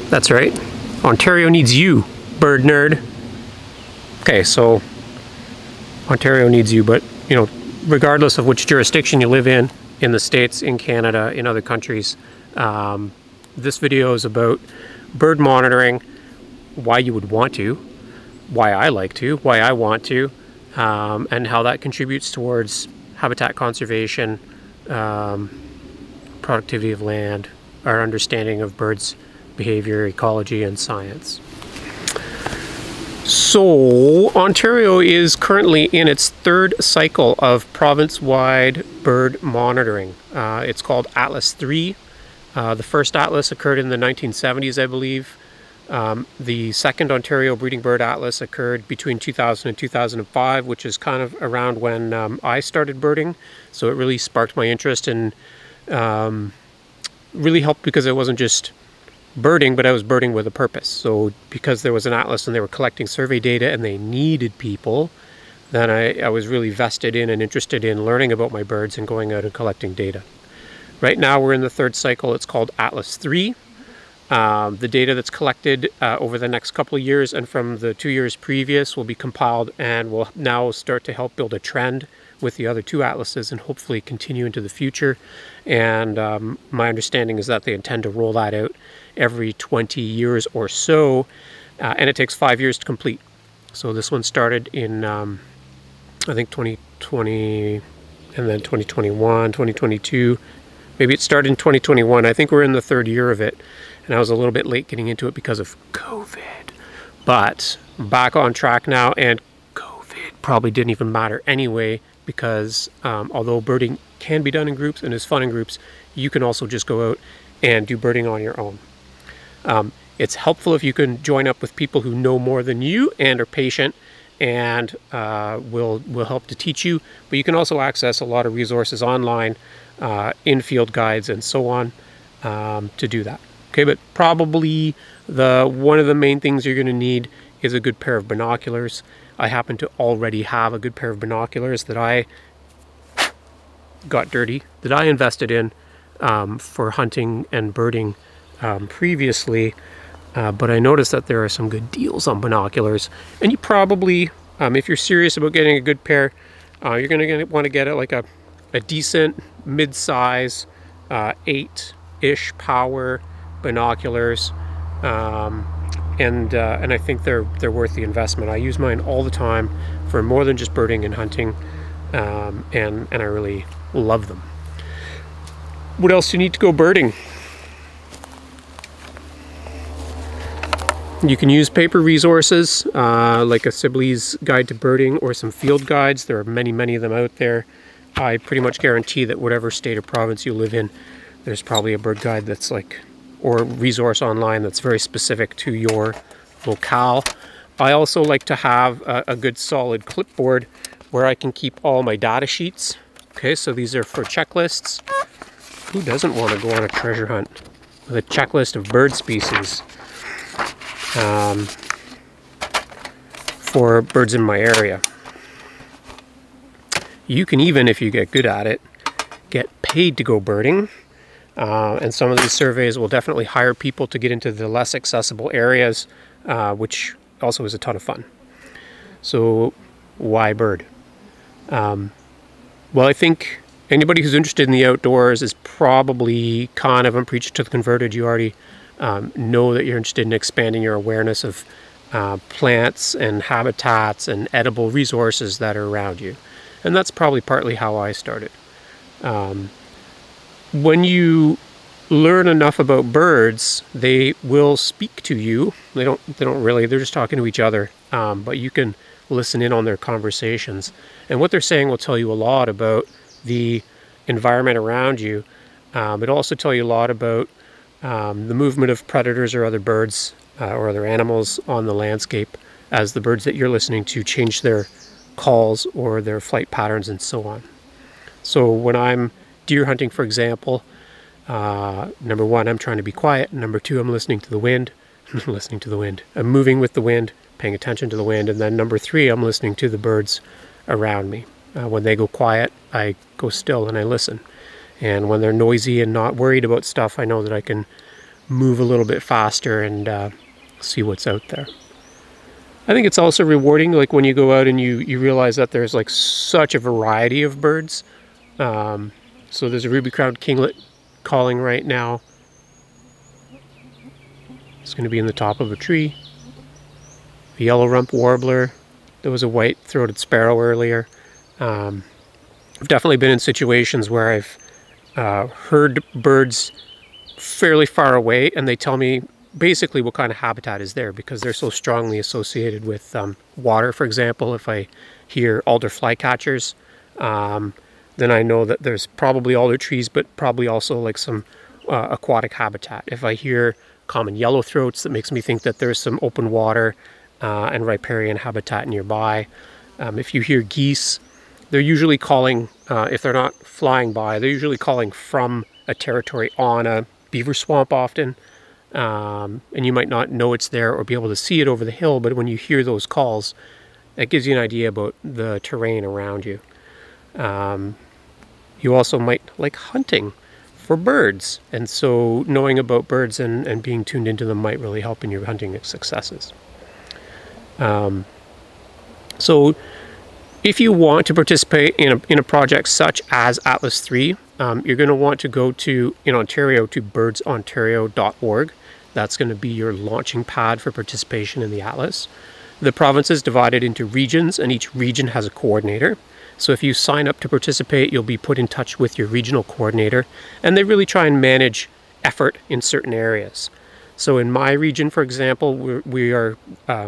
That's right. Ontario needs you, bird nerd. Okay, so Ontario needs you, but you know, regardless of which jurisdiction you live in the States, in Canada, in other countries, this video is about bird monitoring, why you would want to, why I like to, why I want to, and how that contributes towards habitat conservation, productivity of land, our understanding of birds' behavior, ecology, and science. So, Ontario is currently in its third cycle of province-wide bird monitoring. It's called Atlas 3. The first atlas occurred in the 1970s, I believe. The second Ontario Breeding Bird Atlas occurred between 2000 and 2005, which is kind of around when I started birding. So it really sparked my interest and really helped because it wasn't just birding, but I was birding with a purpose. So because there was an atlas and they were collecting survey data and they needed people, then I was really vested in and interested in learning about my birds and going out and collecting data. Right now we're in the third cycle. It's called Atlas 3. The data that's collected over the next couple of years and from the 2 years previous will be compiled and will now start to help build a trend with the other two atlases and hopefully continue into the future. And my understanding is that they intend to roll that out every 20 years or so, and it takes 5 years to complete. So this one started in I think 2020 and then 2021, 2022. Maybe it started in 2021. I think we're in the third year of it, and I was a little bit late getting into it because of COVID. But back on track now, and COVID probably didn't even matter anyway, because although birding can be done in groups and is fun in groups, you can also just go out and do birding on your own. It's helpful if you can join up with people who know more than you and are patient and will help to teach you. But you can also access a lot of resources online, in-field guides and so on, to do that. Okay, but probably one of the main things you're going to need is a good pair of binoculars. I happen to already have a good pair of binoculars that I got dirty, that I invested in for hunting and birding previously, but I noticed that there are some good deals on binoculars, and you probably, if you're serious about getting a good pair, you're going to want to get it like a decent mid-size 8-ish power binoculars, and I think they're worth the investment. I use mine all the time for more than just birding and hunting, and I really love them. What else do you need to go birding? You can use paper resources like a Sibley's Guide to Birding or some field guides. There are many of them out there. I pretty much guarantee that whatever state or province you live in, there's probably a bird guide that's like, or resource online that's very specific to your locale. I also like to have a good solid clipboard where I can keep all my data sheets. Okay, so these are for checklists. Who doesn't want to go on a treasure hunt with a checklist of bird species for birds in my area? You can even, if you get good at it, get paid to go birding. And some of these surveys will definitely hire people to get into the less accessible areas, which also is a ton of fun. So why bird? Well, I think anybody who's interested in the outdoors is probably kind of, I'm preaching to the converted. You already know that you're interested in expanding your awareness of plants and habitats and edible resources that are around you. And that's probably partly how I started. When you learn enough about birds, they will speak to you. They don't really, they're just talking to each other, but you can listen in on their conversations. And what they're saying will tell you a lot about the environment around you. It'll also tell you a lot about the movement of predators or other birds or other animals on the landscape as the birds that you're listening to change their calls or their flight patterns and so on. So when I'm deer hunting, for example, number one, I'm trying to be quiet. Number two, I'm listening to the wind. Listening to the wind. I'm moving with the wind, paying attention to the wind. And then number three, I'm listening to the birds around me. When they go quiet, I go still and I listen. And when they're noisy and not worried about stuff, I know that I can move a little bit faster and see what's out there. I think it's also rewarding, like when you go out and you realize that there's like such a variety of birds. So there's a ruby-crowned kinglet calling right now. It's going to be in the top of a tree. A yellow rump warbler. There was a white-throated sparrow earlier. I've definitely been in situations where I've heard birds fairly far away, and they tell me basically what kind of habitat is there because they're so strongly associated with water. For example, if I hear alder flycatchers, then I know that there's probably alder trees, but probably also like some aquatic habitat. If I hear common yellowthroats, that makes me think that there's some open water and riparian habitat nearby. If you hear geese, they're usually calling, if they're not flying by, they're usually calling from a territory on a beaver swamp often. And you might not know it's there or be able to see it over the hill, but when you hear those calls, that gives you an idea about the terrain around you. You also might like hunting for birds, and so knowing about birds and being tuned into them might really help in your hunting successes. So if you want to participate in a project such as Atlas 3, you're going to want to go to, in Ontario, to birdsontario.org. That's going to be your launching pad for participation in the Atlas. The province is divided into regions, and each region has a coordinator. So if you sign up to participate, you'll be put in touch with your regional coordinator, and they really try and manage effort in certain areas. So in my region, for example, we are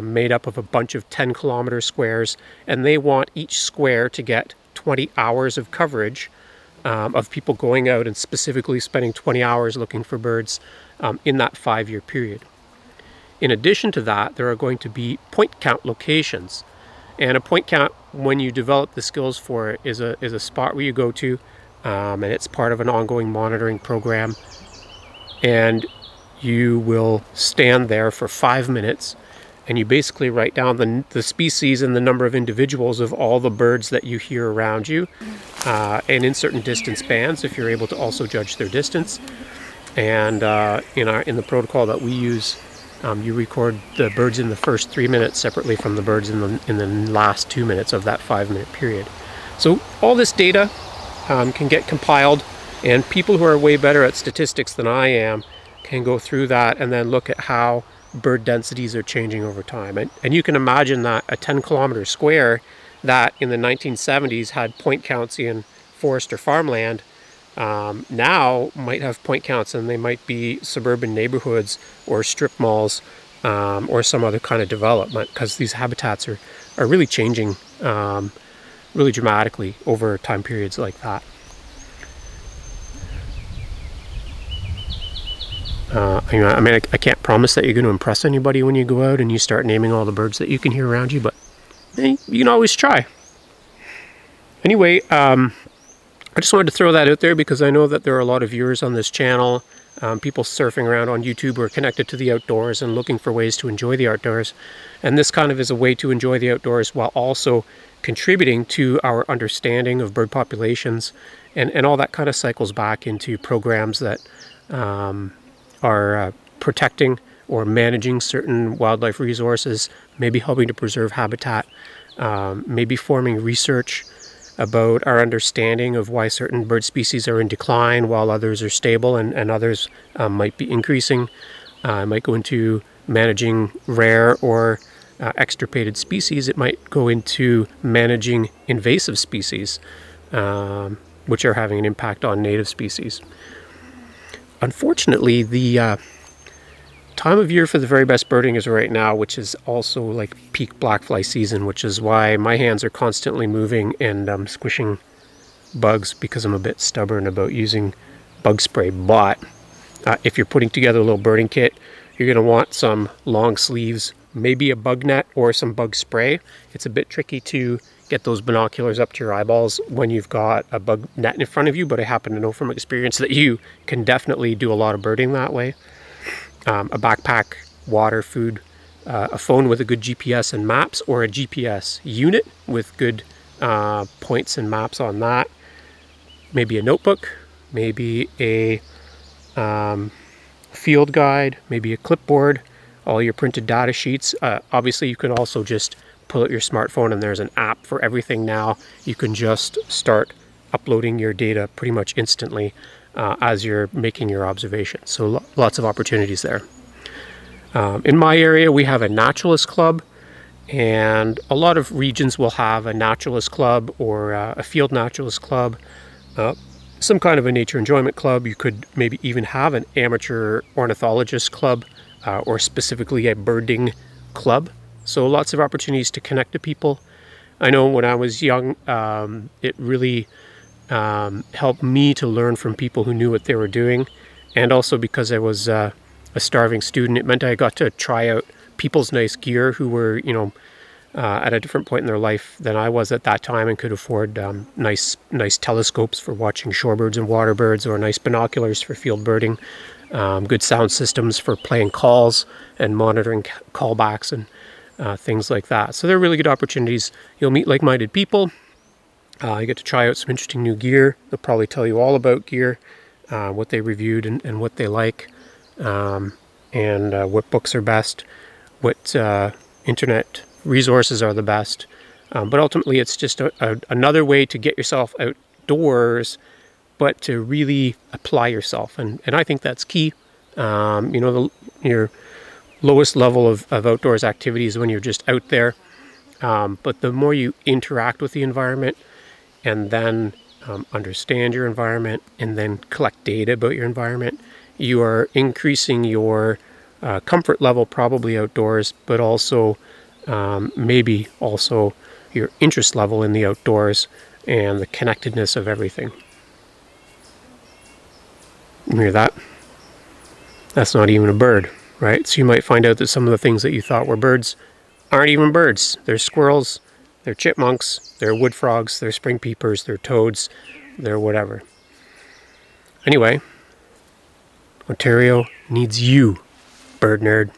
made up of a bunch of 10-kilometer squares, and they want each square to get 20 hours of coverage of people going out and specifically spending 20 hours looking for birds in that 5-year period. In addition to that, there are going to be point count locations. And a point count, when you develop the skills for it, is a spot where you go to, and it's part of an ongoing monitoring program. And you will stand there for 5 minutes, and you basically write down the species and the number of individuals of all the birds that you hear around you, and in certain distance bands, if you're able to also judge their distance. And in the protocol that we use, you record the birds in the first 3 minutes separately from the birds in the last 2 minutes of that 5-minute period. So all this data can get compiled, and people who are way better at statistics than I am can go through that and then look at how bird densities are changing over time. And you can imagine that a 10-kilometer square that in the 1970s had point counts in forest or farmland now might have point counts, and they might be suburban neighborhoods or strip malls or some other kind of development, because these habitats are really changing really dramatically over time periods like that. I mean, I can't promise that you're going to impress anybody when you go out and you start naming all the birds that you can hear around you, but you can always try. Anyway, I just wanted to throw that out there because I know that there are a lot of viewers on this channel, people surfing around on YouTube who are connected to the outdoors and looking for ways to enjoy the outdoors. And this kind of is a way to enjoy the outdoors while also contributing to our understanding of bird populations, and all that kind of cycles back into programs that are protecting or managing certain wildlife resources, maybe helping to preserve habitat, maybe forming research about our understanding of why certain bird species are in decline while others are stable and others might be increasing. It might go into managing rare or extirpated species. It might go into managing invasive species, which are having an impact on native species. Unfortunately, the time of year for the very best birding is right now, which is also like peak blackfly season, which is why my hands are constantly moving and squishing bugs, because I'm a bit stubborn about using bug spray. But if you're putting together a little birding kit, you're going to want some long sleeves, maybe a bug net or some bug spray. It's a bit tricky to get those binoculars up to your eyeballs when you've got a bug net in front of you, but I happen to know from experience that you can definitely do a lot of birding that way. A backpack, water, food, a phone with a good GPS and maps, or a GPS unit with good points and maps on that. Maybe a notebook, maybe a field guide, maybe a clipboard, all your printed data sheets. Obviously, you can also just pull out your smartphone, and there's an app for everything now. You can just start uploading your data pretty much instantly as you're making your observations. So lots of opportunities there. In my area, we have a naturalist club, and a lot of regions will have a naturalist club or a field naturalist club, some kind of a nature enjoyment club. You could maybe even have an amateur ornithologist club or specifically a birding club. So lots of opportunities to connect to people. I know when I was young, it really helped me to learn from people who knew what they were doing. And also because I was a starving student, it meant I got to try out people's nice gear who were, at a different point in their life than I was at that time, and could afford nice telescopes for watching shorebirds and waterbirds, or nice binoculars for field birding, good sound systems for playing calls and monitoring callbacks and things like that. So they're really good opportunities. You'll meet like-minded people. You get to try out some interesting new gear. They'll probably tell you all about gear, what they reviewed and what they like, and what books are best, what internet resources are the best. But ultimately, it's just another way to get yourself outdoors, but to really apply yourself. And I think that's key. Your lowest level of outdoors activity is when you're just out there. But the more you interact with the environment, and then understand your environment, and then collect data about your environment, you are increasing your comfort level probably outdoors, but also maybe also your interest level in the outdoors and the connectedness of everything. You hear that? That's not even a bird, right? So you might find out that some of the things that you thought were birds aren't even birds. They're squirrels, they're chipmunks, they're wood frogs, they're spring peepers, they're toads, they're whatever. Anyway, Ontario needs you, bird nerd.